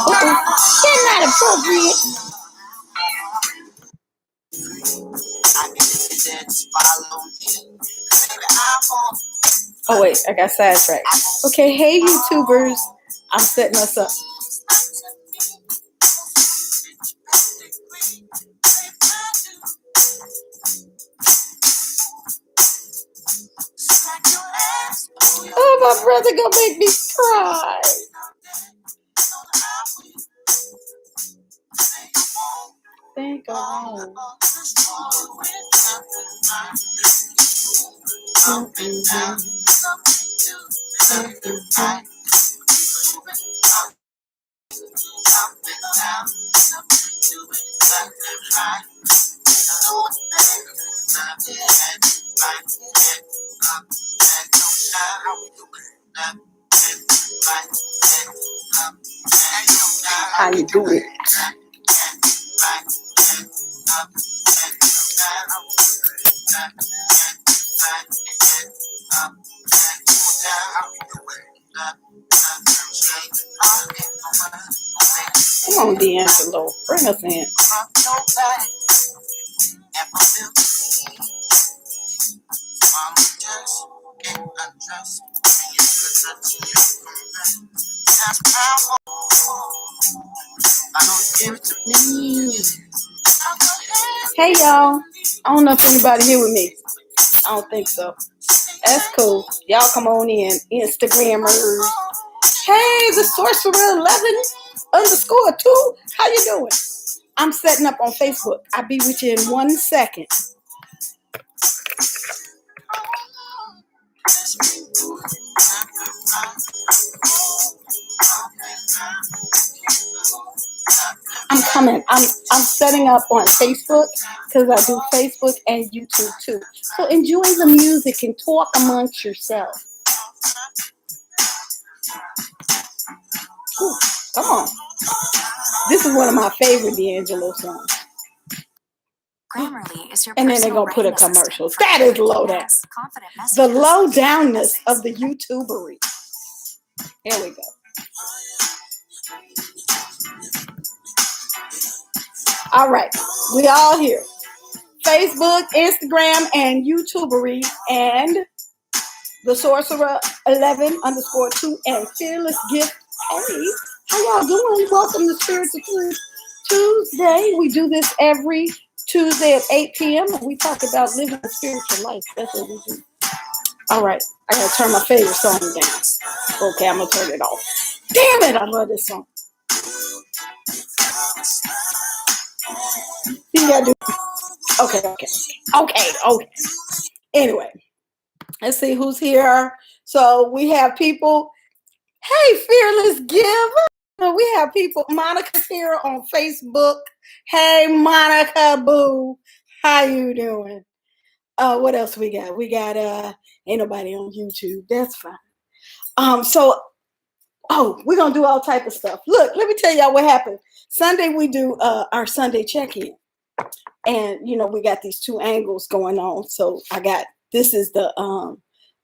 They're not appropriate. Oh wait, I got sidetracked. Okay, hey YouTubers, I'm setting us up. Oh, my brother gonna make me cry. Think alone. How you do it? Come on, D'Angelo, bring us in. Hey y'all, I don't know if anybody here with me. I don't think so. That's cool. Y'all come on in, Instagrammers. Hey, the Sorcerer 11_2. How you doing? I'm setting up on Facebook. I'll be with you in 1 second. I'm coming. I'm setting up on Facebook because I do Facebook and YouTube too. So enjoy the music and talk amongst yourself. Ooh, come on. This is one of my favorite D'Angelo songs. Grammarly is your and then they're going to put a commercial. That is low down. The low downness of the YouTubery. Here we go. All right. We all here. Facebook, Instagram, and YouTubery, and the Sorcerer 11_2 and Fearless Gift. Hey, how y'all doing? Welcome to Spiritual Tuesday. We do this every Tuesday at 8 p.m. and we talk about living a spiritual life. That's what we do. All right. I got to turn my favorite song down. Okay, I'm going to turn it off. Damn it, I love this song. You got to do. Okay. Anyway, let's see who's here. So we have people. Hey, Fearless Giver. We have people. Monica's here on Facebook. Hey, Monica Boo. How you doing? What else we got? We got ain't nobody on YouTube. That's fine. We're gonna do all type of stuff. Look, let me tell y'all what happened. Sunday we do our Sunday check-in. And you know, we got these two angles going on. So this is the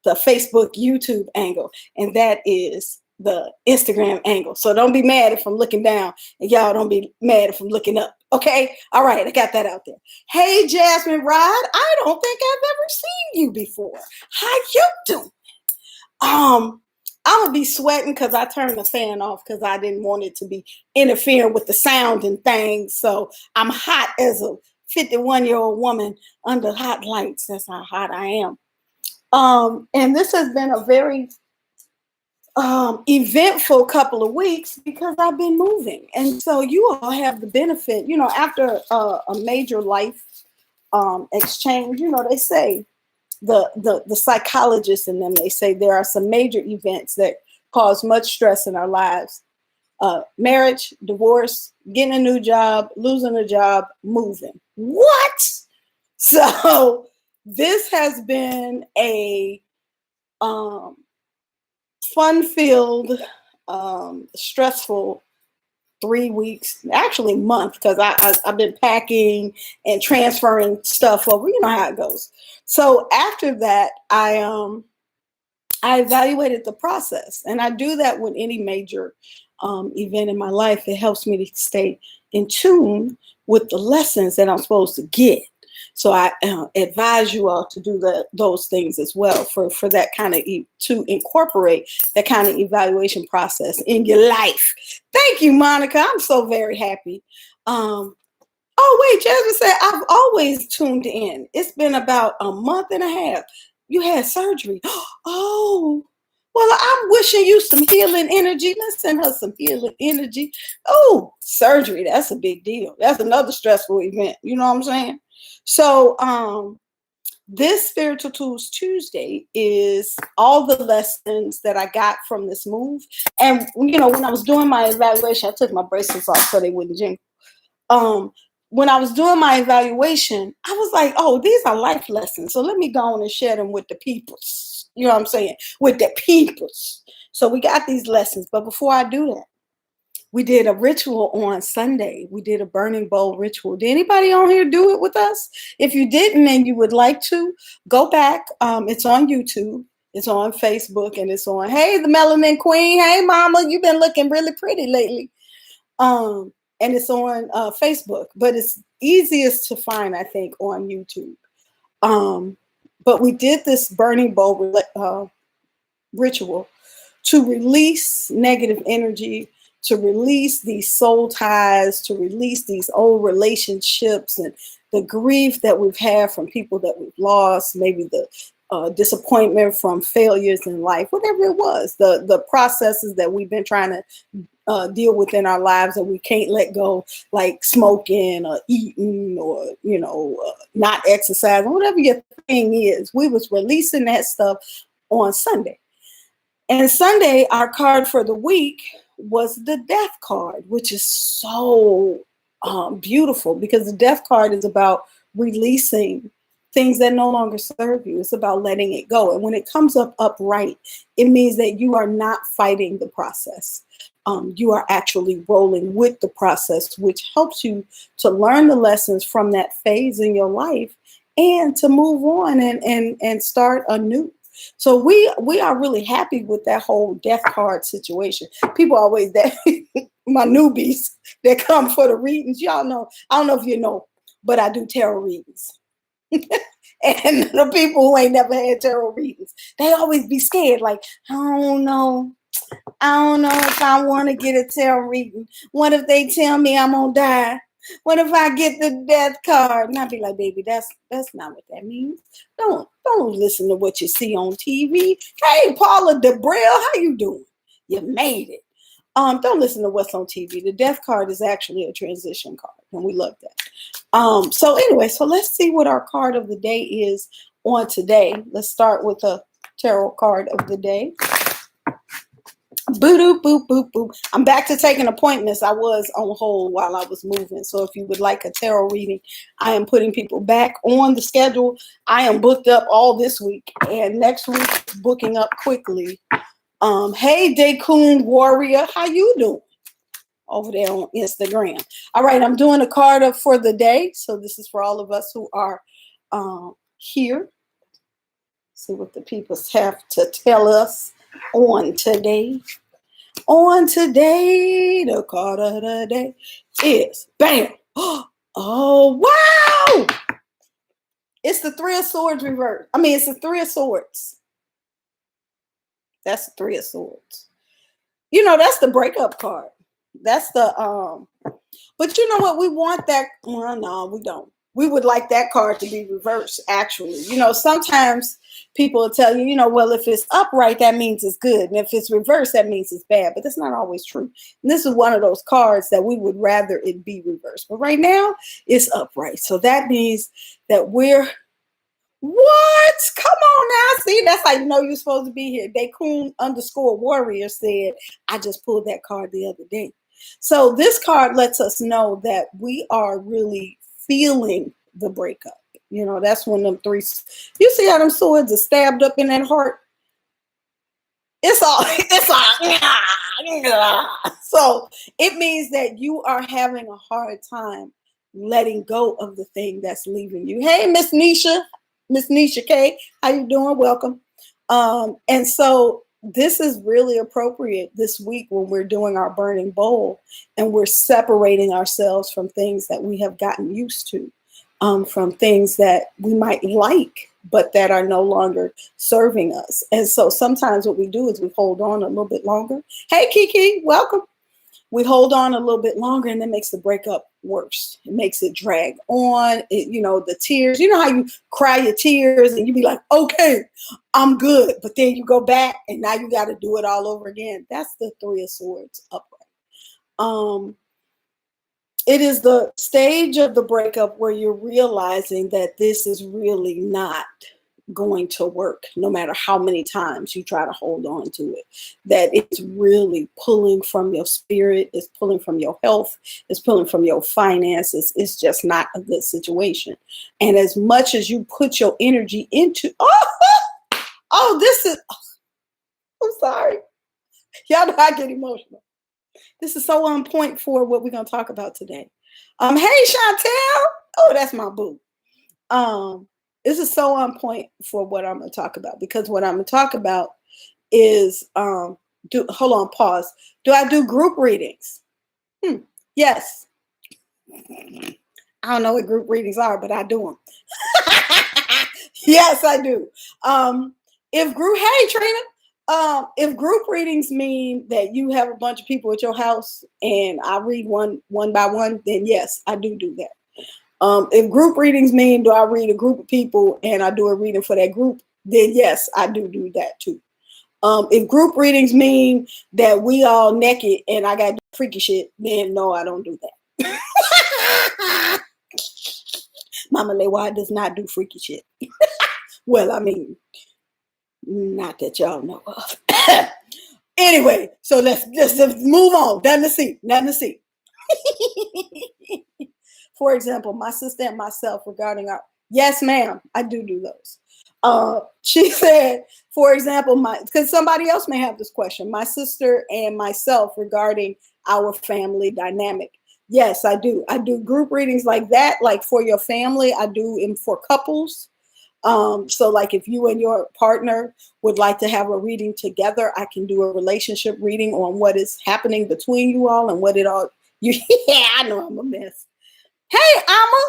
Facebook YouTube angle, and that is the Instagram angle. So don't be mad if I'm looking down, and y'all don't be mad if I'm looking up. Okay? All right, I got that out there. Hey, Jasmine Rod, I don't think I've ever seen you before. How you doing? I'm gonna be sweating because I turned the fan off because I didn't want it to be interfering with the sound and things. So I'm hot as a 51-year-old woman under hot lights. That's how hot I am. And this has been a very eventful couple of weeks because I've been moving. And so you all have the benefit, you know, after a major life exchange, you know, they say the psychologists in them, they say there are some major events that cause much stress in our lives. Marriage, divorce, getting a new job, losing a job, moving. What? So this has been a fun-filled, stressful 3 weeks, actually month, because I've been packing and transferring stuff over. You know how it goes. So after that, I evaluated the process, and I do that with any major event in my life, it helps me to stay in tune with the lessons that I'm supposed to get. So I advise you all to do those things as well for that kind of, to incorporate that kind of evaluation process in your life. Thank you, Monica. I'm so very happy. Oh, wait, Jasmine said, I've always tuned in. It's been about a month and a half. You had surgery. Oh, well, I'm wishing you some healing energy. Let's send her some healing energy. Oh, surgery, that's a big deal. That's another stressful event. You know what I'm saying? So this Spiritual Tools Tuesday is all the lessons that I got from this move. And, you know, when I was doing my evaluation, I took my bracelets off so they wouldn't jingle. When I was doing my evaluation, I was like, oh, these are life lessons. So let me go on and share them with the peoples. You know what I'm saying? With the peoples. So we got these lessons. But before I do that, we did a ritual on Sunday. We did a burning bowl ritual. Did anybody on here do it with us? If you didn't and you would like to, go back. It's on YouTube. It's on Facebook. And it's on, hey, the Melanin Queen. Hey, Mama, you've been looking really pretty lately. And it's on Facebook, but it's easiest to find, I think, on YouTube. But we did this burning bowl ritual to release negative energy, to release these soul ties, to release these old relationships and the grief that we've had from people that we've lost, maybe the disappointment from failures in life, whatever it was, the processes that we've been trying to deal with in our lives that we can't let go, like smoking or eating or, you know, not exercising, whatever your thing is. We was releasing that stuff on Sunday. And Sunday, our card for the week was the death card, which is so beautiful because the death card is about releasing things that no longer serve you. It's about letting it go. And when it comes up upright, it means that you are not fighting the process. You are actually rolling with the process, which helps you to learn the lessons from that phase in your life and to move on and start anew. So we are really happy with that whole death card situation. People always, that my newbies that come for the readings, y'all know, I don't know if you know, but I do tarot readings. And the people who ain't never had tarot readings, they always be scared, like, I don't know if I want to get a tarot reading. What if they tell me I'm gonna die? What if I get the death card? And I'd be like, baby, that's not what that means. Don't listen to what you see on TV. Hey, Paula DeBrell, how you doing? You made it. Don't listen to what's on TV. The death card is actually a transition card, and we love that. So anyway, so let's see what our card of the day is on today. Let's start with a tarot card of the day. Boop, boop, boop, boop. I'm back to taking appointments. I was on hold while I was moving. So if you would like a tarot reading, I am putting people back on the schedule. I am booked up all this week, and next week booking up quickly. Hey, Daycoon Warrior, how you doing? Over there on Instagram. All right, I'm doing a card up for the day. So this is for all of us who are here. See what the people have to tell us on today. On today, the card of the day is bam. Oh, wow. It's the Three of Swords reversed. I mean, it's the Three of Swords. That's the Three of Swords. You know, that's the breakup card. That's the, but you know what? We want that. Well, no, we don't. We would like that card to be reversed, actually. You know, sometimes people will tell you, you know, well, if it's upright, that means it's good. And if it's reversed, that means it's bad. But that's not always true. And this is one of those cards that we would rather it be reversed. But right now, it's upright. So that means that we're, what? Come on now. See, that's how you know you're supposed to be here. Daycoon_warrior said, I just pulled that card the other day. So this card lets us know that we are really feeling the breakup. You know, that's when them three, you see how them swords are stabbed up in that heart? It's all, so it means that you are having a hard time letting go of the thing that's leaving you. Hey, Miss Nisha K, how you doing? Welcome. And so this is really appropriate this week when we're doing our burning bowl and we're separating ourselves from things that we have gotten used to, from things that we might like, but that are no longer serving us. And so sometimes what we do is we hold on a little bit longer. Hey, Kiki, welcome. We hold on a little bit longer, and that makes the breakup worse. It makes it drag on. The tears, how you cry your tears and you be like, okay, I'm good. But then you go back and now you got to do it all over again. That's the Three of Swords upright. It is the stage of the breakup where you're realizing that this is really not going to work, no matter how many times you try to hold on to it, that it's really pulling from your spirit, it's pulling from your health, it's pulling from your finances. It's just not a good situation. And as much as you put your energy into, I'm sorry. Y'all know I get emotional. This is so on point for what we're going to talk about today. Hey, Chantel. Oh, that's my boo. This is so on point for what I'm going to talk about, because what I'm going to talk about is, hold on, pause. Do I do group readings? Yes. I don't know what group readings are, but I do them. Yes, I do. Hey, Trina, if group readings mean that you have a bunch of people at your house and I read one by one, then yes, I do that. If group readings mean do I read a group of people and I do a reading for that group, then yes, I do that too. If group readings mean that we all naked and I got freaky shit, then no, I don't do that. Mama Lewa does not do freaky shit. Well, I mean, not that y'all know of. Anyway, so let's move on. Nothing to see. For example, my sister and myself regarding our, yes, ma'am, I do those. She said, for example, because somebody else may have this question, my sister and myself regarding our family dynamic. Yes, I do. I do group readings like that, like for your family. I do them for couples. So like if you and your partner would like to have a reading together, I can do a relationship reading on what is happening between you all and what it all, yeah, I know I'm a mess. Hey, Amma,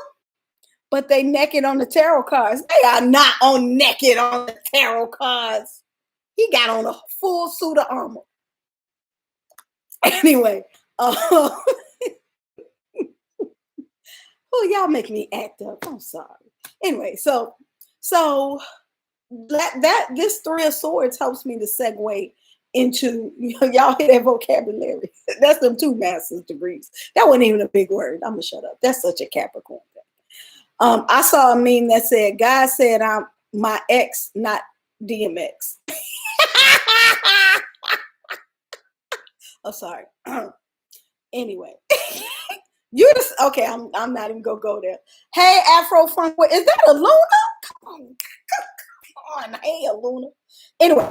but they naked on the tarot cards. They are not on naked on the tarot cards. He got on a full suit of armor. Anyway, oh, y'all make me act up. I'm sorry. Anyway, so that this Three of Swords helps me to segue into, y'all hear that vocabulary. That's them 2 master's degrees. That wasn't even a big word. I'm gonna shut up. That's such a Capricorn thing. I saw a meme that said, God said I'm my ex, not DMX. Oh, sorry. Anyway. You just, okay, I'm not even gonna go there. Hey, Afro Funk, is that a Luna? Come on. Hey, a Luna. Anyway,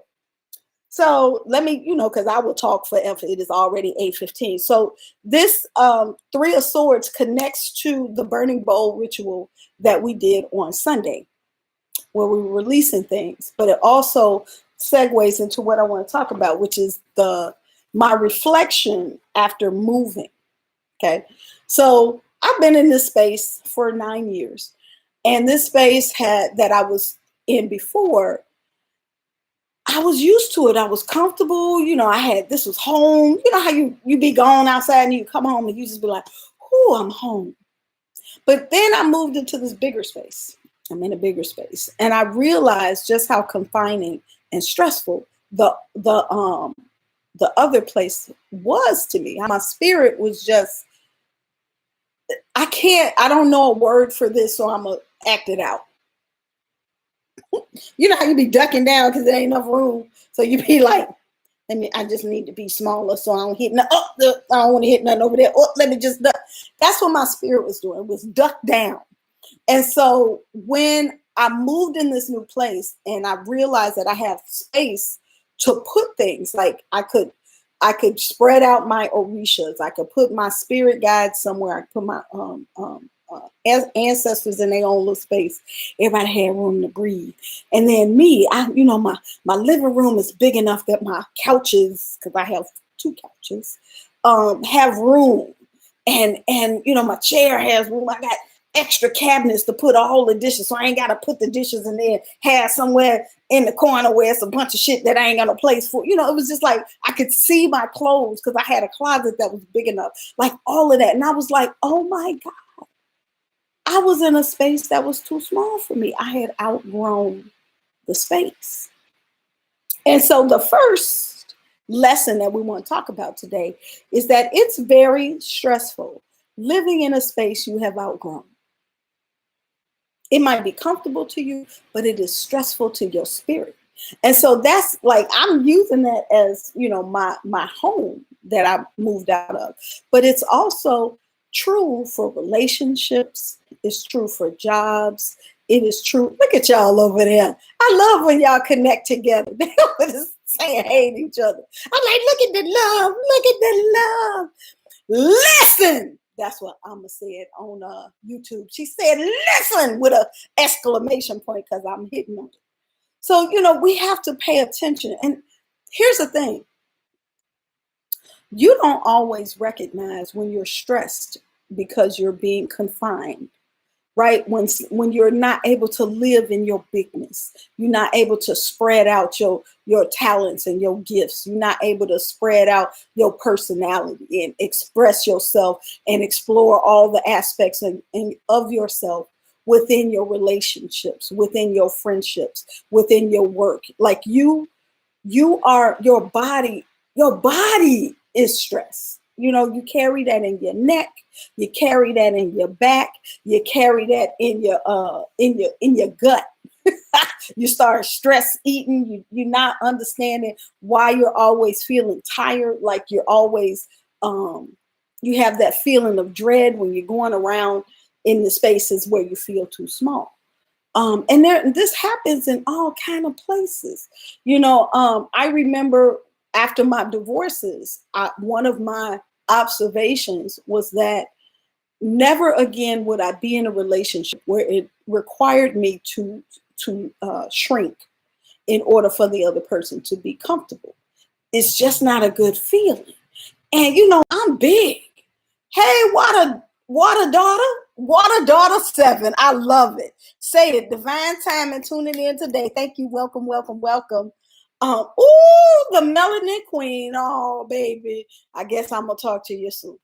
so let me, because I will talk forever. It is already 8:15. So this Three of Swords connects to the burning bowl ritual that we did on Sunday, where we were releasing things. But it also segues into what I want to talk about, which is my reflection after moving. Okay. So I've been in this space for 9 years. And this space that I was in before, I was used to it. I was comfortable. This was home. You know how you be gone outside and you come home and you just be like, oh, I'm home. But then I moved into this bigger space. I'm in a bigger space. And I realized just how confining and stressful the other place was to me. My spirit was just, I don't know a word for this, so I'm going to act it out. You know how you be ducking down because there ain't enough room. So you be like, I just need to be smaller so I don't hit nothing. I don't want to hit nothing over there. Let me just duck. That's what my spirit was doing, was duck down. And so when I moved in this new place and I realized that I have space to put things, like I could spread out my orishas. I could put my spirit guides somewhere. I could put my as ancestors in their own little space. Everybody had room to breathe. And then me, my living room is big enough that my couches, because I have 2 couches, have room. And my chair has room. I got extra cabinets to put all the dishes, so I ain't got to put the dishes in there, have somewhere in the corner where it's a bunch of shit that I ain't got no place for. It was just like I could see my clothes because I had a closet that was big enough, like all of that. And I was like, oh my God, I was in a space that was too small for me. I had outgrown the space. And so the first lesson that we want to talk about today is that it's very stressful living in a space you have outgrown. It might be comfortable to you, but it is stressful to your spirit. And so that's like, I'm using that as, my home that I moved out of. But it's also true for relationships. It's true for jobs. It is true. Look at y'all over there. I love when y'all connect together. They always saying hey to each other. I'm like, look at the love. Look at the love. Listen. That's what Amma said on YouTube. She said, listen, with an exclamation point, because I'm hitting on it. So, we have to pay attention. And here's the thing. You don't always recognize when you're stressed because you're being confined, right? When you're not able to live in your bigness, you're not able to spread out your talents and your gifts. You're not able to spread out your personality and express yourself and explore all the aspects of yourself within your relationships, within your friendships, within your work. Like your body is stress. You carry that in your neck, you carry that in your back, you carry that in your gut. You start stress eating. You're not understanding why you're always feeling tired. Like you're always, you have that feeling of dread when you're going around in the spaces where you feel too small. And this happens in all kind of places. I remember after my divorces, one of my observations was that never again would I be in a relationship where it required me to shrink in order for the other person to be comfortable. It's just not a good feeling. And I'm big. Hey, water daughter 7. I love it. Say it. Divine time and tuning in today. Thank you. Welcome. The melanin queen. Oh, baby. I guess I'm gonna talk to you soon.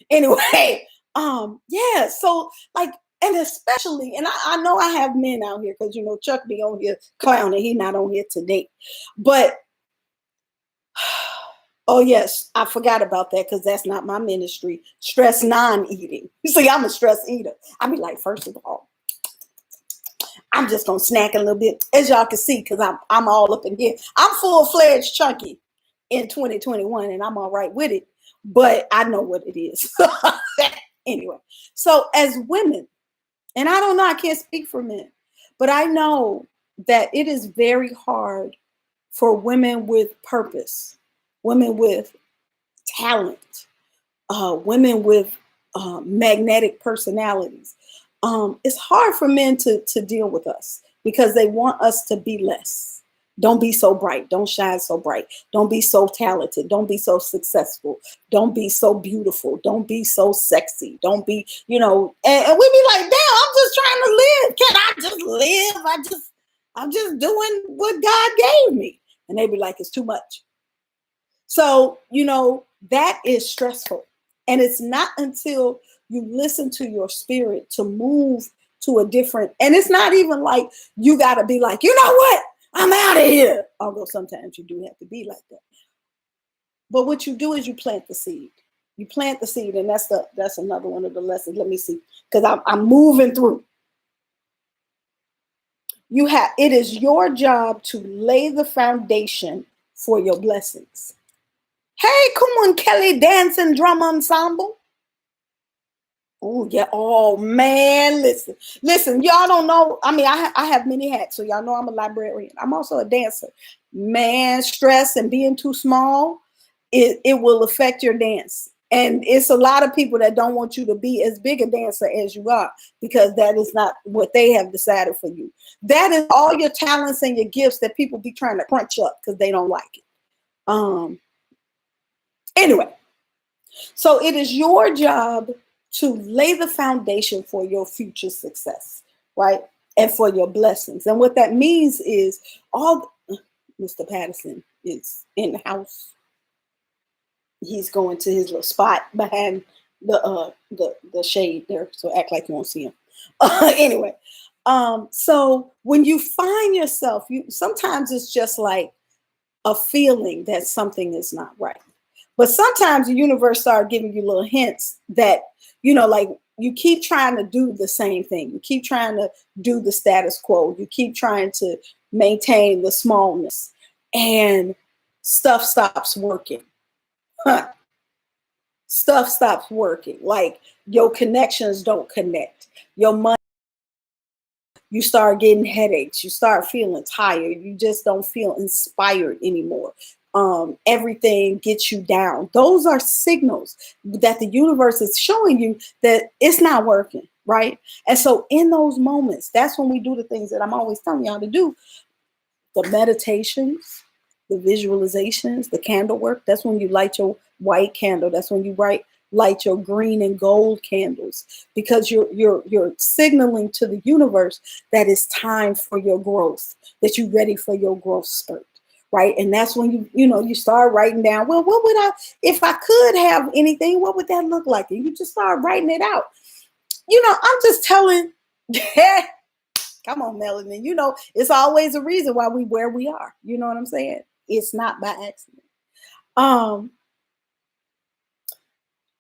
Anyway, yeah. So like, and especially, and I know I have men out here because Chuck be on here clowning. He not on here today, but oh yes, I forgot about that because that's not my ministry. Stress non-eating. You see, I'm a stress eater. I be like, first of all, I'm just gonna snack a little bit, as y'all can see, because I'm all up in here. I'm full-fledged chunky in 2021, and I'm all right with it. But I know what it is. Anyway, so as women, and I don't know, I can't speak for men, but I know that it is very hard for women with purpose, women with talent, women with magnetic personalities. It's hard for men to deal with us because they want us to be less. Don't be so bright. Don't shine so bright. Don't be so talented. Don't be so successful. Don't be so beautiful. Don't be so sexy. Don't be, and we be like, damn, I'm just trying to live. Can I just live? I'm just doing what God gave me. And they be like, it's too much. So, that is stressful. And it's not until you listen to your spirit to move to a different, and it's not even like you got to be like, you know what? I'm out of here. Although sometimes you do have to be like that. But what you do is you plant the seed. You plant the seed, and that's another one of the lessons. Let me see, because I'm moving through. It is your job to lay the foundation for your blessings. Hey, come on, Kelly Dance and Drum Ensemble. Oh, yeah. Oh, man. Listen, y'all don't know. I mean, I have many hats, so y'all know I'm a librarian. I'm also a dancer. Man, stress and being too small, it will affect your dance. And it's a lot of people that don't want you to be as big a dancer as you are, because that is not what they have decided for you. That is all your talents and your gifts that people be trying to crunch up because they don't like it. Anyway, so it is your job to lay the foundation for your future success, right? And for your blessings. And what that means is Mr. Patterson is in the house. He's going to his little spot behind the shade there, so act like you won't see him. Anyway, so when you find yourself, sometimes it's just like a feeling that something is not right. But sometimes the universe starts giving you little hints that, like you keep trying to do the same thing. You keep trying to do the status quo. You keep trying to maintain the smallness, and stuff stops working. Stuff stops working. Like your connections don't connect. Your money, you start getting headaches. You start feeling tired. You just don't feel inspired anymore. Everything gets you down. Those are signals that the universe is showing you that it's not working, right? And so in those moments, that's when we do the things that I'm always telling y'all to do. The meditations, the visualizations, the candle work. That's when you light your white candle. That's when you light your green and gold candles, because you're signaling to the universe that it's time for your growth, that you're ready for your growth spurt, right? And that's when you start writing down, well, what would if I could have anything, what would that look like? And you just start writing it out. I'm just telling. Come on, Melanie. It's always a reason why we where we are. You know what I'm saying? It's not by accident.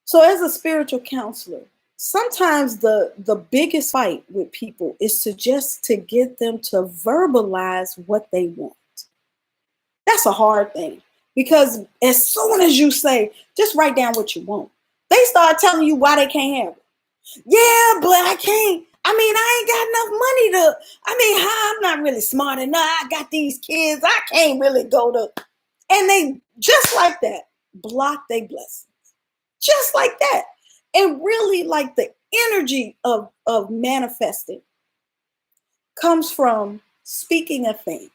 So as a spiritual counselor, sometimes the biggest fight with people is to get them to verbalize what they want. That's a hard thing, because as soon as you say, just write down what you want, they start telling you why they can't have it. Yeah, but I can't. I ain't got enough money I'm not really smart enough. I got these kids. I can't really go to. And they, just like that, block their blessings. Just like that. And really, like, the energy of manifesting comes from speaking a thing.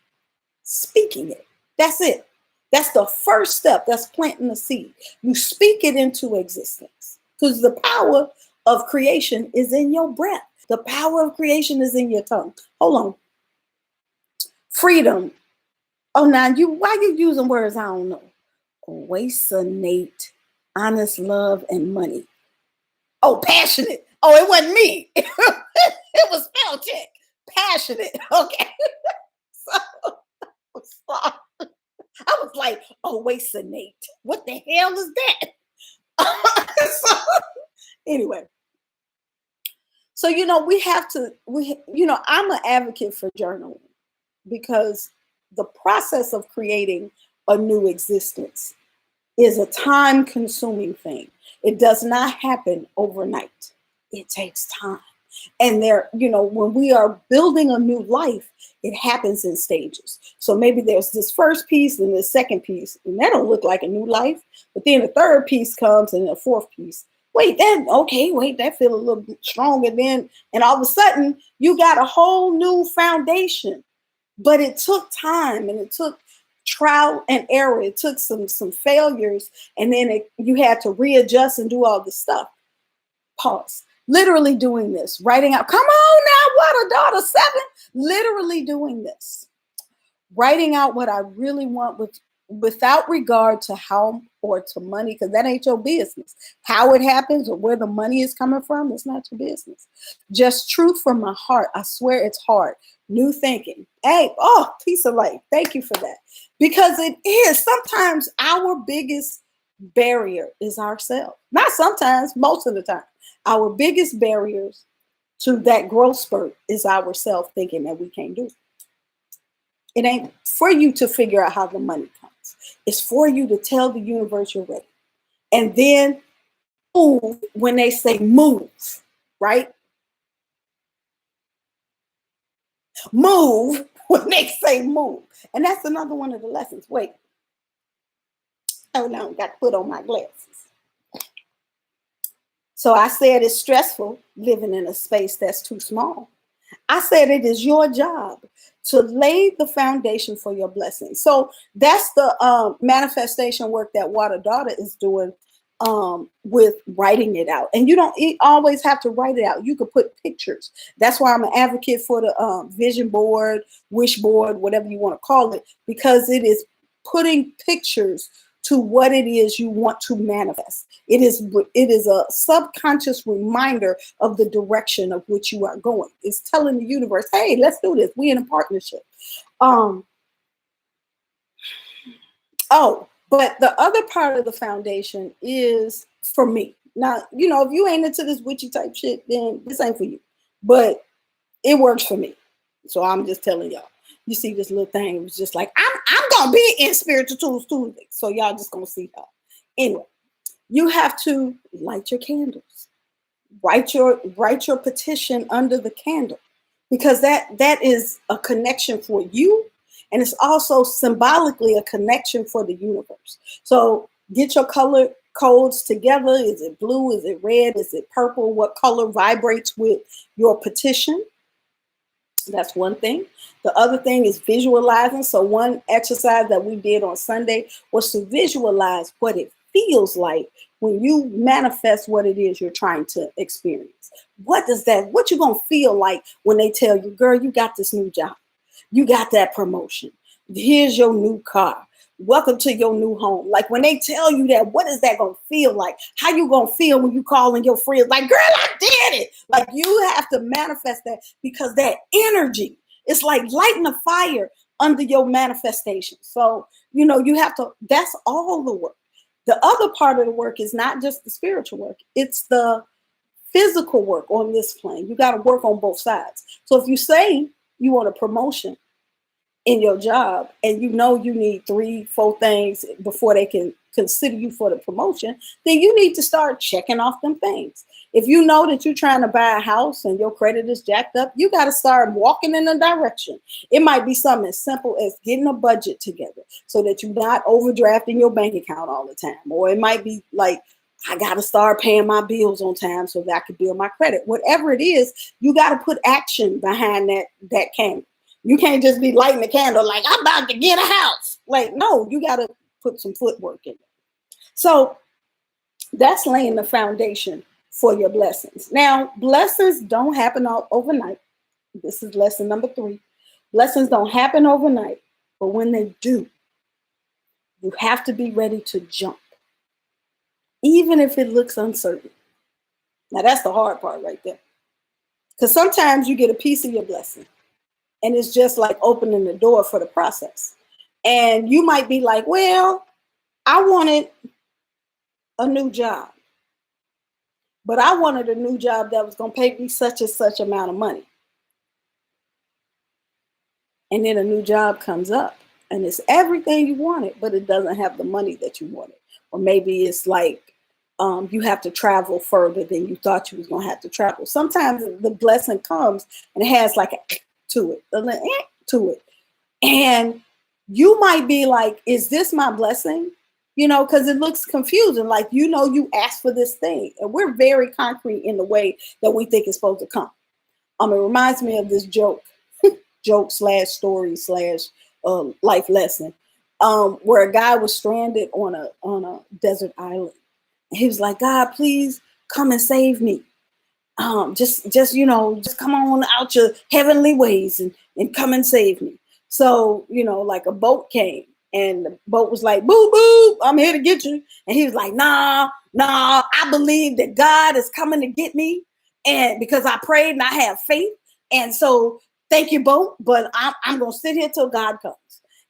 Speaking it. That's it. That's the first step. That's planting the seed. You speak it into existence. Because the power of creation is in your breath. The power of creation is in your tongue. Hold on. Freedom. Oh, now why you using words I don't know? Oasinate, honest love, and money. Oh, passionate. Oh, it wasn't me. It was spell check. Passionate. Okay. So I was like, oasinate. What the hell is that? Anyway. So, we have to, I'm an advocate for journaling, because the process of creating a new existence is a time-consuming thing. It does not happen overnight. It takes time. And when we are building a new life, it happens in stages. So maybe there's this first piece and the second piece, and that don't look like a new life. But then the third piece comes, and the fourth piece. That feel a little bit stronger then. And all of a sudden, you got a whole new foundation. But it took time, and it took trial and error. It took some failures, and then you had to readjust and do all this stuff. Pause. Literally doing this, writing out. Come on now, what, a daughter 7? Literally doing this. Writing out what I really want without regard to how or to money, because that ain't your business. How it happens or where the money is coming from, it's not your business. Just truth from my heart. I swear it's hard. New thinking. Hey, piece of life. Thank you for that. Because it is. Sometimes our biggest barrier is ourselves. Not sometimes, most of the time. Our biggest barriers to that growth spurt is ourselves thinking that we can't do it. It ain't for you to figure out how the money comes. It's for you to tell the universe you're ready. And then move when they say move, right? Move when they say move. And that's another one of the lessons. Wait. Oh, no, got to put on my glasses. So I said it's stressful living in a space that's too small. I said it is your job to lay the foundation for your blessing. So that's the manifestation work that Water Daughter is doing with writing it out. And you don't always have to write it out. You could put pictures. That's why I'm an advocate for the vision board, wish board, whatever you want to call it, because it is putting pictures to what it is you want to manifest. It is a subconscious reminder of the direction of which you are going. It's telling the universe, hey, let's do this. We're in a partnership. But the other part of the foundation is for me. Now, if you ain't into this witchy type shit, then this ain't for you. But it works for me. So I'm just telling y'all. You see this little thing, it was just like, I'm gonna be in Spiritual Tools Tuesday. So y'all just gonna see her. Anyway, you have to light your candles. Write your petition under the candle, because that is a connection for you, and it's also symbolically a connection for the universe. So get your color codes together. Is it blue? Is it red? Is it purple? What color vibrates with your petition? That's one thing. The other thing is visualizing. So one exercise that we did on Sunday was to visualize what it feels like when you manifest what it is you're trying to experience. What you gonna feel like when they tell you, girl, you got this new job, you got that promotion, here's your new car, welcome to your new home. Like when they tell you that, what is that gonna feel like? How you gonna feel when you calling your friends like, girl, I did it? Like you have to manifest that, because that energy, it's like lighting a fire under your manifestation. So, you have to, that's all the work. The other part of the work is not just the spiritual work, it's the physical work on this plane. You got to work on both sides. So if you say you want a promotion in your job and you need 3-4 things before they can consider you for the promotion, then you need to start checking off them things. If you know that you're trying to buy a house and your credit is jacked up, you got to start walking in a direction. It might be something as simple as getting a budget together so that you're not overdrafting your bank account all the time. Or it might be like, I got to start paying my bills on time so that I can build my credit. Whatever it is, you got to put action behind that candle. You can't just be lighting the candle like, I'm about to get a house. Like, no, you got to put some footwork in it. So that's laying the foundation for your blessings. Now, blessings don't happen overnight. This is lesson number 3. Blessings don't happen overnight, but when they do, you have to be ready to jump, even if it looks uncertain. Now, that's the hard part right there. Because sometimes you get a piece of your blessing, and it's just like opening the door for the process. And you might be like, well, I wanted a new job, but I wanted a new job that was going to pay me such and such amount of money. And then a new job comes up and it's everything you wanted, but it doesn't have the money that you wanted. Or maybe it's like you have to travel further than you thought you was going to have to travel. Sometimes the blessing comes and it has like a to it. And you might be like, is this my blessing? Because it looks confusing. Like, you asked for this thing. And we're very concrete in the way that we think it's supposed to come. It reminds me of this joke /story/ life lesson, where a guy was stranded on a desert island. He was like, God, please come and save me. Just come on out your heavenly ways and come and save me. So, like a boat came and the boat was like, boo, boo, I'm here to get you. And he was like, nah, I believe that God is coming to get me. And because I prayed and I have faith. And so thank you, boat, but I'm going to sit here till God comes.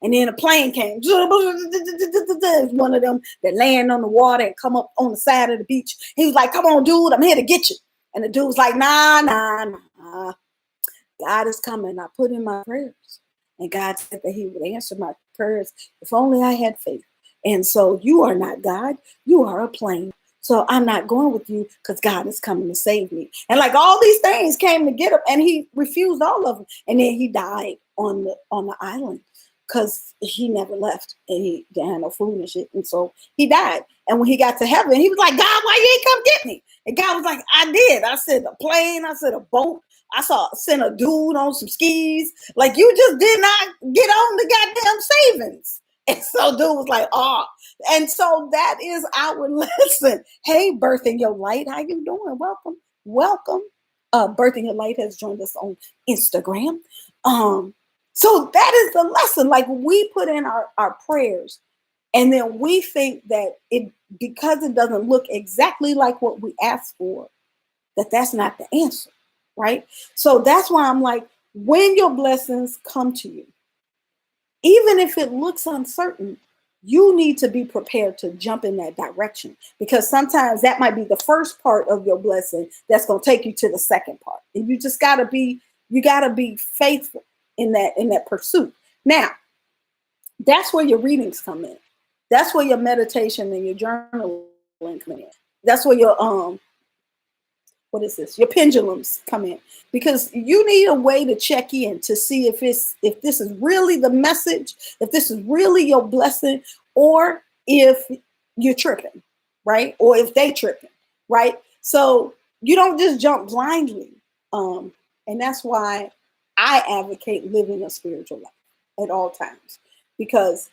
And then a plane came. One of them that land on the water and come up on the side of the beach. He was like, come on, dude, I'm here to get you. And the dude was like, nah. God is coming. I put in my prayers. And God said that he would answer my prayers if only I had faith. And so you are not God. You are a plane. So I'm not going with you because God is coming to save me. And like all these things came to get him, and he refused all of them. And then he died on the island because he never left, and he didn't have no food and shit. And so he died. And when he got to heaven, he was like, God, why you ain't come Whitney. And God was like, I did. I said a plane. I said a boat. Sent a dude on some skis. Like, you just did not get on the goddamn savings. And so dude was like, oh. And so that is our lesson. Hey, Birthing Your Light. How you doing? Welcome. Welcome. Birthing Your Light has joined us on Instagram. So that is the lesson. Like, we put in our prayers, and then we think that because it doesn't look exactly like what we asked for, that's not the answer, right? So that's why I'm like, when your blessings come to you, even if it looks uncertain, you need to be prepared to jump in that direction, because sometimes that might be the first part of your blessing that's going to take you to the second part. And you just got to be faithful in that pursuit. Now, that's where your readings come in. That's where your meditation and your journaling come in. That's where your your pendulums come in, because you need a way to check in to see if this is really the message, if this is really your blessing, or if you're tripping, right? Or if they tripping, right? So you don't just jump blindly. And that's why I advocate living a spiritual life at all times, because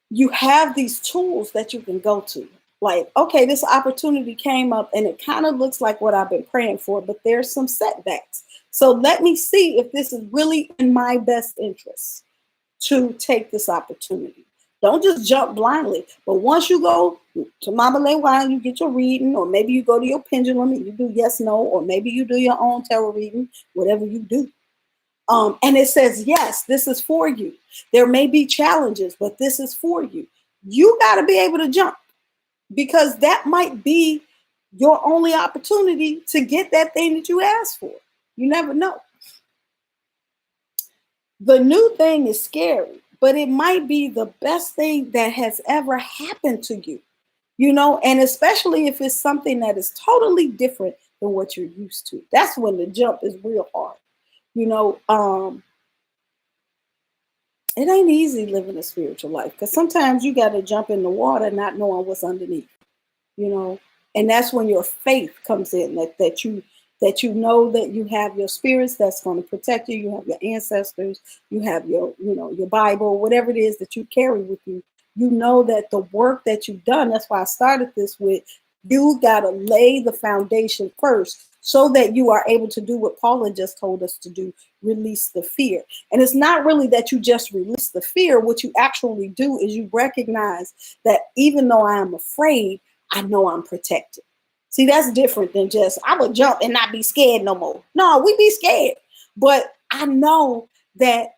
you have these tools that you can go to. Like, okay, this opportunity came up and it kind of looks like what I've been praying for, but there's some setbacks. So let me see if this is really in my best interest to take this opportunity. Don't just jump blindly. But once you go to Mama Lay Wine, you get your reading, or maybe you go to your pendulum and you do yes, no, or maybe you do your own tarot reading, whatever you do. And it says, yes, this is for you. There may be challenges, but this is for you. You got to be able to jump, because that might be your only opportunity to get that thing that you asked for. You never know. The new thing is scary, but it might be the best thing that has ever happened to you, and especially if it's something that is totally different than what you're used to. That's when the jump is real hard. It ain't easy living a spiritual life, because sometimes you got to jump in the water not knowing what's underneath, and that's when your faith comes in, that you know that you have your spirits that's going to protect you. You have your ancestors, you have your Bible, whatever it is that you carry with you. You know that the work that you've done, that's why I started this with, you got to lay the foundation first, so that you are able to do what Paula just told us to do, release the fear. And it's not really that you just release the fear. What you actually do is you recognize that even though I am afraid, I know I'm protected. See, that's different than just, I would jump and not be scared no more. No, we be scared. But I know that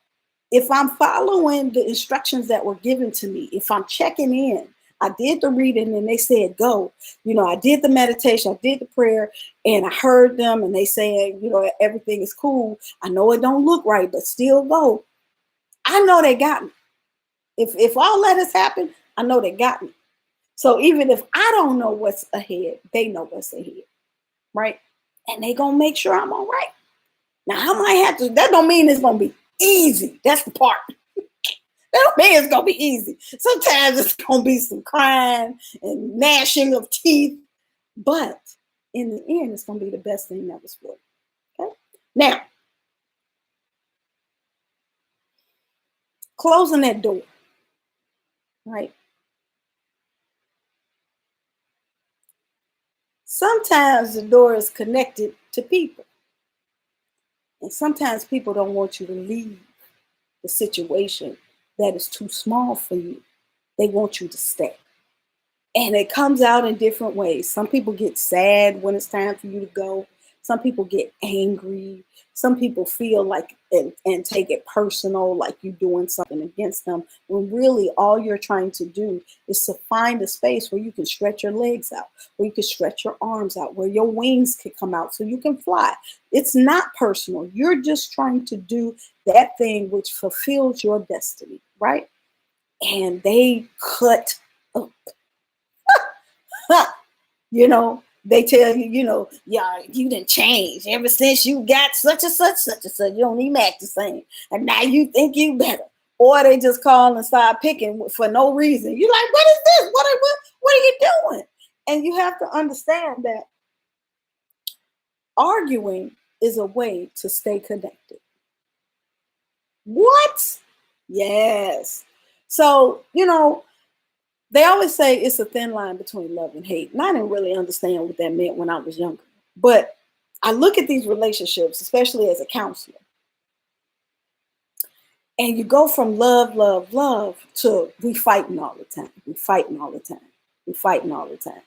if I'm following the instructions that were given to me, if I'm checking in, I did the reading and they said, go. I did the meditation, I did the prayer, and I heard them and they said, everything is cool. I know it don't look right, but still go. I know they got me. If all that has happened, I know they got me. So even if I don't know what's ahead, they know what's ahead, right? And they gonna make sure I'm all right. Now, I might have to, that don't mean it's gonna be easy. That's the part. That don't mean it's gonna be easy. Sometimes it's gonna be some crying and gnashing of teeth, but in the end, it's gonna be the best thing that was for you. Okay. Now, closing that door, right? Sometimes the door is connected to people, and sometimes people don't want you to leave the situation that is too small for you. They want you to stay. And it comes out in different ways. Some people get sad when it's time for you to go. Some people get angry. Some people feel like and take it personal, like you're doing something against them, when really all you're trying to do is to find a space where you can stretch your legs out, where you can stretch your arms out, where your wings can come out so you can fly. It's not personal. You're just trying to do that thing which fulfills your destiny, right? And they cut up. They tell you, yeah, you done changed ever since you got such and such, such and such. You don't even act the same. And now you think you better. Or they just call and start picking for no reason. You're like, what is this? What are you doing? And you have to understand that arguing is a way to stay connected. What? Yes. So, they always say it's a thin line between love and hate. And I didn't really understand what that meant when I was younger. But I look at these relationships, especially as a counselor, and you go from love, love, love to we fighting all the time. We fighting all the time. We fighting all the time.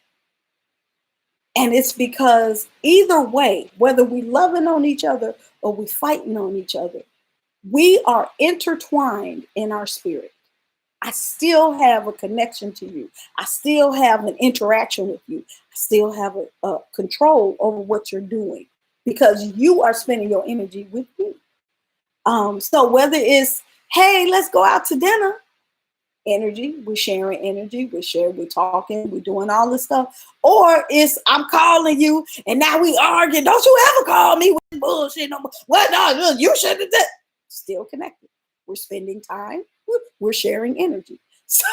And it's because either way, whether we loving on each other or we fighting on each other, we are intertwined in our spirit. I still have a connection to you. I still have an interaction with you. I still have a control over what you're doing because you are spending your energy with me. So whether it's, hey, let's go out to dinner, energy, we're sharing energy, we're talking, we're doing all this stuff. Or it's, I'm calling you and now we argue. Don't you ever call me with bullshit no more. Well, no, you shouldn't have done. Still connected. We're spending time. We're sharing energy. So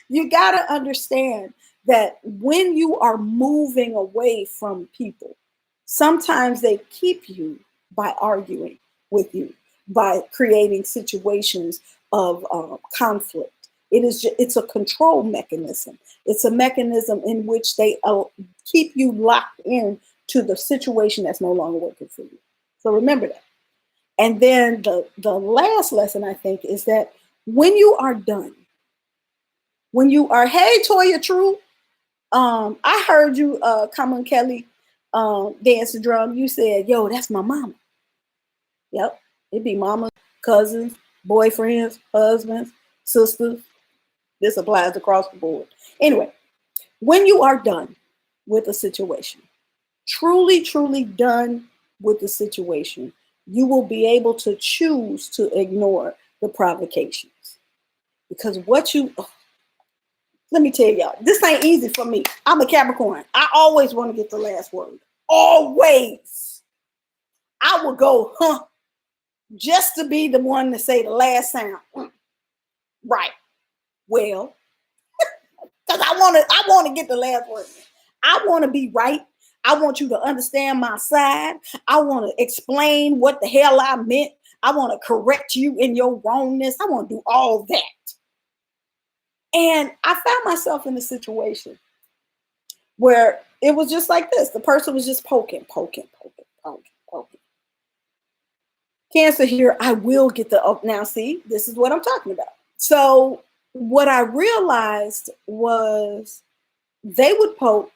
you got to understand that when you are moving away from people, sometimes they keep you by arguing with you, by creating situations of conflict. It's a control mechanism. It's a mechanism in which they keep you locked in to the situation that's no longer working for you. So remember that. And then the last lesson, I think, is that when you are done, when you are, hey, Toya True, I heard you, Common Kelly, dance the drum. You said, yo, that's my mama. Yep. It'd be mamas, cousins, boyfriends, husbands, sisters. This applies across the board. Anyway, when you are done with a situation, truly, truly done with the situation, you will be able to choose to ignore the provocations. Because let me tell y'all, this ain't easy for me. I'm a Capricorn. I always want to get the last word. Always. I will go, just to be the one to say the last sound. Right. Well, because I want to get the last word. I want to be right. I want you to understand my side. I want to explain what the hell I meant. I want to correct you in your wrongness. I want to do all that. And I found myself in a situation where it was just like this. The person was just poking. Cancer here, I will get now see, this is what I'm talking about. So what I realized was they would poke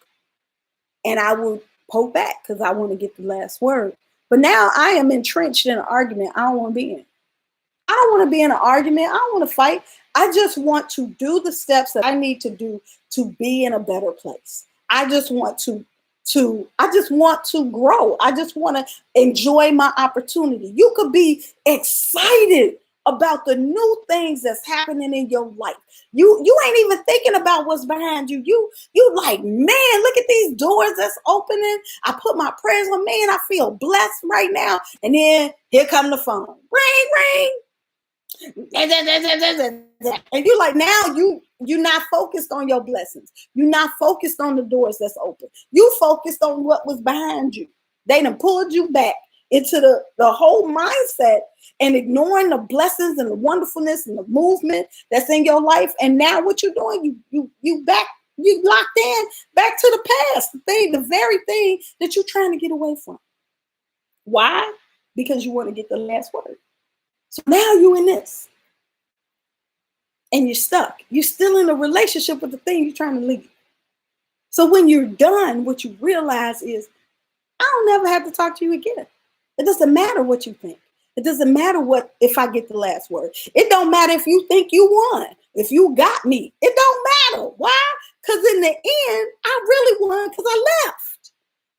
and I would poke back because I want to get the last word. But now I am entrenched in an argument I don't want to be in. I don't want to be in an argument. I don't want to fight. I just want to do the steps that I need to do to be in a better place. I just want to grow. I just want to enjoy my opportunity. You could be excited about the new things that's happening in your life. You ain't even thinking about what's behind you. You like, man, look at these doors that's opening. I put my prayers on, man, I feel blessed right now. And then here come the phone. Ring, ring. And you're like, now you're not focused on your blessings. You're not focused on the doors that's open. You focused on what was behind you. They done pulled you back into the whole mindset and ignoring the blessings and the wonderfulness and the movement that's in your life. And now what you're doing, you locked in back to the past, the very thing that you're trying to get away from. Why? Because you want to get the last word. So now you're in this. And you're stuck. You're still in a relationship with the thing you're trying to leave. So when you're done, what you realize is, I don't never have to talk to you again. It doesn't matter what you think. It doesn't matter if I get the last word. It don't matter if you think you won. If you got me, it don't matter. Why? Because in the end, I really won because I left.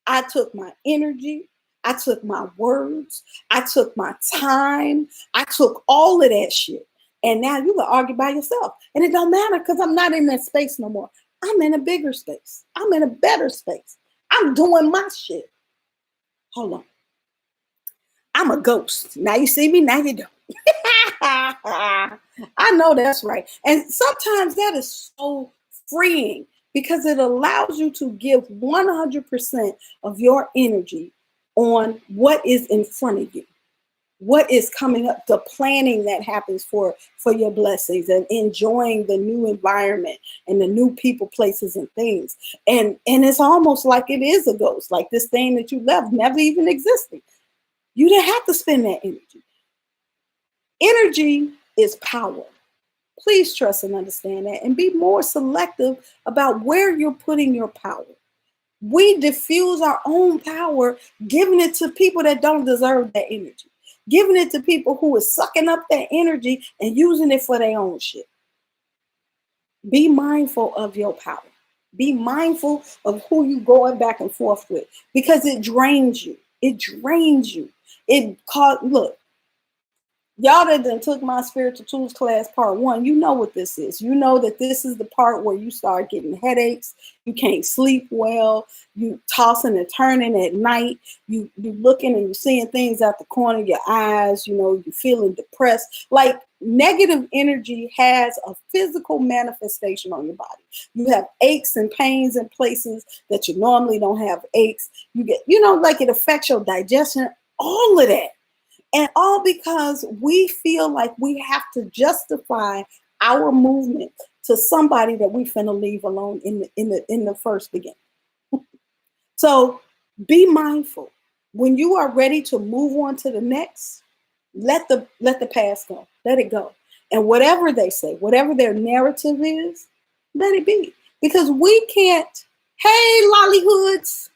I took my energy. I took my words. I took my time. I took all of that shit. And now you can argue by yourself. And it don't matter because I'm not in that space no more. I'm in a bigger space. I'm in a better space. I'm doing my shit. Hold on. I'm a ghost. Now you see me, now you don't. I know that's right. And sometimes that is so freeing because it allows you to give 100% of your energy on what is in front of you, what is coming up, the planning that happens for your blessings, and enjoying the new environment and the new people, places, and things. And it's almost like it is a ghost, like this thing that you left never even existed. You didn't have to spend that energy. Energy is power. Please trust and understand that, and be more selective about where you're putting your power. We diffuse our own power, giving it to people that don't deserve that energy, giving it to people who are sucking up that energy and using it for their own shit. Be mindful of your power. Be mindful of who you're going back and forth with, because it drains you. It drains you. Look, y'all that done took my spiritual tools class part 1, you know what this is. You know that this is the part where you start getting headaches. You can't sleep well. You tossing and turning at night. You looking and you seeing things out the corner of your eyes. You know, you feeling depressed. Like, negative energy has a physical manifestation on your body. You have aches and pains in places that you normally don't have aches. You get, like it affects your digestion, all of that. And all because we feel like we have to justify our movement to somebody that we finna leave alone in the first beginning. So be mindful. When you are ready to move on to the next, let the past go. Let it go. And whatever they say, whatever their narrative is, let it be. Because we can't, hey, lollyhoods.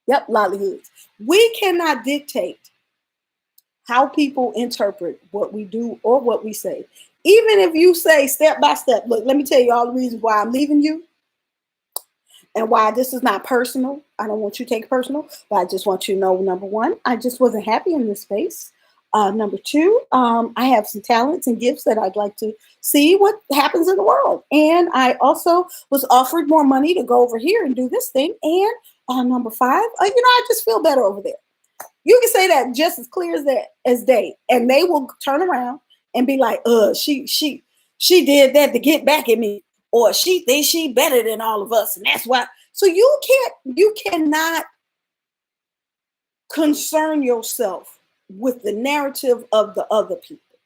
Yep, lollyhoods. We cannot dictate how people interpret what we do or what we say. Even if you say step by step, look, let me tell you all the reasons why I'm leaving you and why this is not personal. I don't want you to take it personal, but I just want you to know, number one, I just wasn't happy in this space. Number two, I have some talents and gifts that I'd like to see what happens in the world. And I also was offered more money to go over here and do this thing. And number five, I just feel better over there. You can say that just as clear as day, and they will turn around and be like, she did that to get back at me, or she thinks she better than all of us, and that's why. So you cannot concern yourself with the narrative of the other people.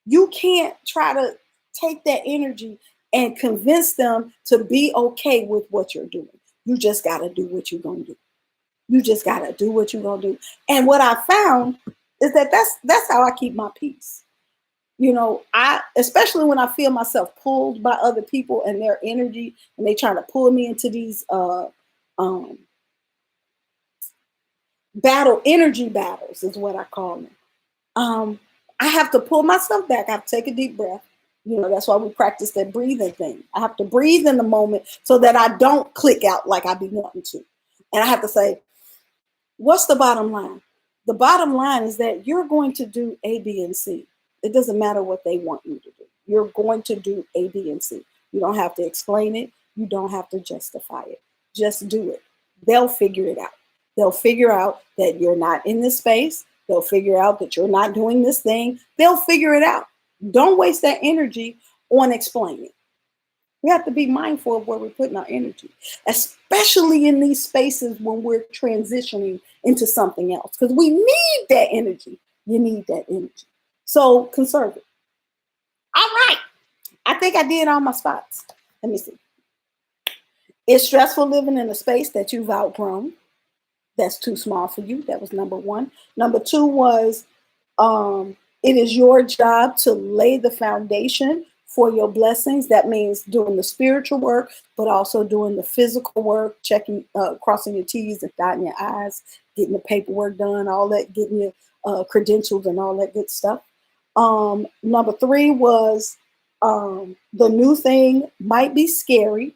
You can't try to take that energy and convince them to be okay with what you're doing. You just got to do what you're going to do. You just got to do what you're going to do. And what I found is that that's how I keep my peace. Especially when I feel myself pulled by other people and their energy, and they try to pull me into these energy battles is what I call them. I have to pull myself back. I have to take a deep breath. That's why we practice that breathing thing. I have to breathe in the moment so that I don't click out like I be wanting to. And I have to say, what's the bottom line? The bottom line is that you're going to do A, B, and C. It doesn't matter what they want you to do. You're going to do A, B, and C. You don't have to explain it. You don't have to justify it. Just do it. They'll figure it out. They'll figure out that you're not in this space. They'll figure out that you're not doing this thing. They'll figure it out. Don't waste that energy on explaining. We have to be mindful of where we're putting our energy, especially in these spaces when we're transitioning into something else, because we need that energy. You need that energy. So conserve it. All right. I think I did all my spots. Let me see. It's stressful living in a space that you've outgrown. That's too small for you. That was number one. Number two was it is your job to lay the foundation for your blessings. That means doing the spiritual work, but also doing the physical work, checking, crossing your T's and dotting your I's, getting the paperwork done, all that, getting your credentials and all that good stuff. Number three was the new thing might be scary.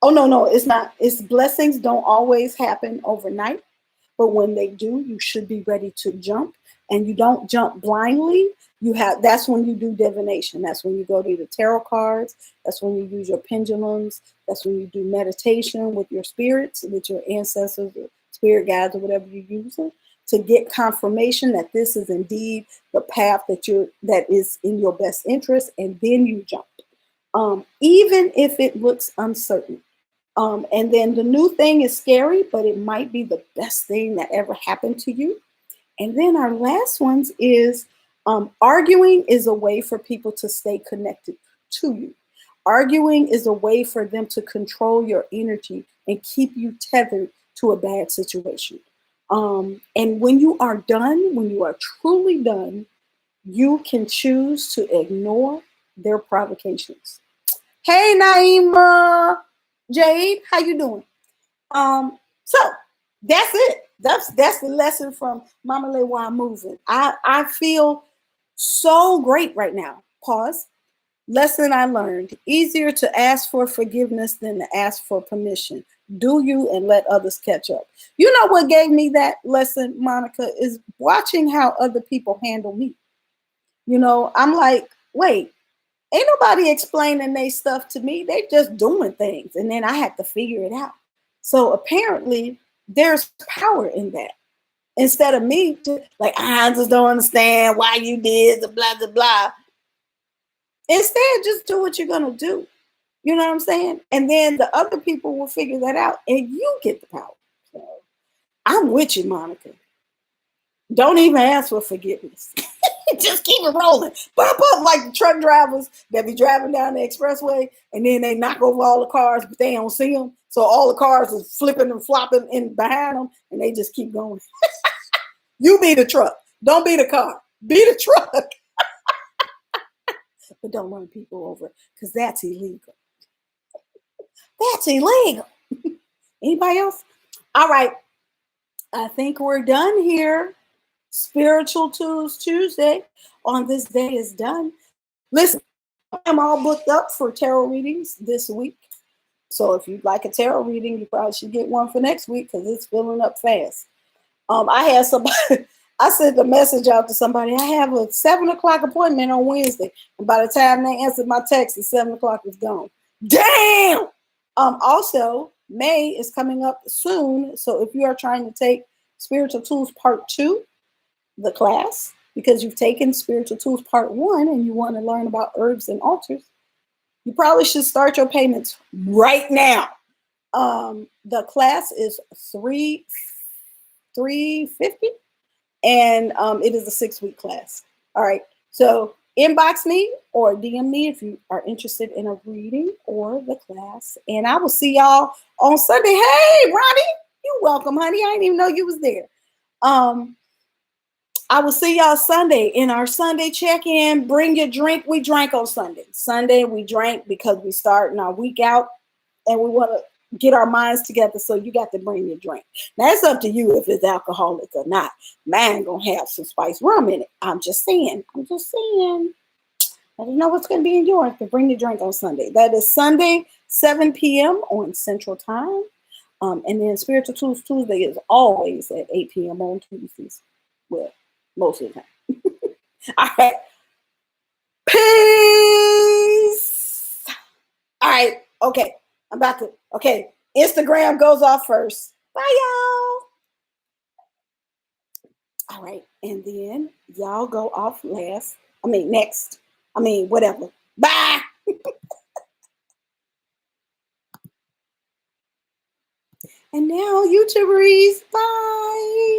Oh, no, it's not. It's blessings don't always happen overnight, but when they do, you should be ready to jump. And you don't jump blindly. That's when you do divination. That's when you go to the tarot cards. That's when you use your pendulums. That's when you do meditation with your spirits, with your ancestors, or spirit guides, or whatever you're using, to get confirmation that this is indeed the path that is in your best interest, and then you jump. even if it looks uncertain. And then the new thing is scary, but it might be the best thing that ever happened to you. And then our last ones is arguing is a way for people to stay connected to you. Arguing is a way for them to control your energy and keep you tethered to a bad situation. And when you are done, when you are truly done, you can choose to ignore their provocations. Hey, Naima, Jade, how you doing? So that's it. That's the lesson from Mama Lay while I'm moving. I feel so great right now. Pause. Lesson I learned: easier to ask for forgiveness than to ask for permission. Do you and let others catch up. You know what gave me that lesson, Monica, is watching how other people handle me. You know, I'm like, wait, ain't nobody explaining their stuff to me. They just doing things. And then I had to figure it out. So apparently there's power in that. Instead of me like, I just don't understand why you did the blah, blah, blah. Instead, just do what you're going to do. You know what I'm saying? And then the other people will figure that out and you get the power. So I'm with you, Monica. Don't even ask for forgiveness. Just keep it rolling. Bump up like the truck drivers that be driving down the expressway and then they knock over all the cars, but they don't see them. So all the cars is flipping and flopping in behind them and they just keep going. You be the truck. Don't be the car. Be the truck. But don't run people over because that's illegal. That's illegal. Anybody else? All right. I think we're done here. Spiritual Tools Tuesday on this day is done. Listen, I'm all booked up for tarot readings this week. So if you'd like a tarot reading, you probably should get one for next week because it's filling up fast. I had somebody, I sent a message out to somebody. I have a 7 o'clock appointment on Wednesday. And by the time they answered my text, the 7 o'clock was gone. Damn! Also, May is coming up soon. So if you are trying to take Spiritual Tools Part 2, the class, because you've taken Spiritual Tools Part 1 and you want to learn about herbs and altars, you probably should start your payments right now. The class is $350 and it is a 6-week class. All right, so inbox me or DM me if you are interested in a reading or the class, and I will see y'all on Sunday. Hey, Ronnie, you're welcome, honey. I didn't even know you was there. I will see y'all Sunday in our Sunday check-in. Bring your drink. We drank on Sunday. Sunday we drank because we starting our week out and we want to get our minds together. So you got to bring your drink. Now it's up to you if it's alcoholic or not. Mine gonna have some spiced rum in it. I'm just saying. I don't know what's gonna be in yours, but bring your drink on Sunday. That is Sunday, 7 p.m. on Central Time. And then Spiritual Tools Tuesday is always at 8 p.m. on Tuesdays. Well, most of the time. All right. Peace. All right. Okay. I'm about to. Okay. Instagram goes off first. Bye, y'all. All right. And then y'all go off next. Whatever. Bye. And now, YouTubers. Bye.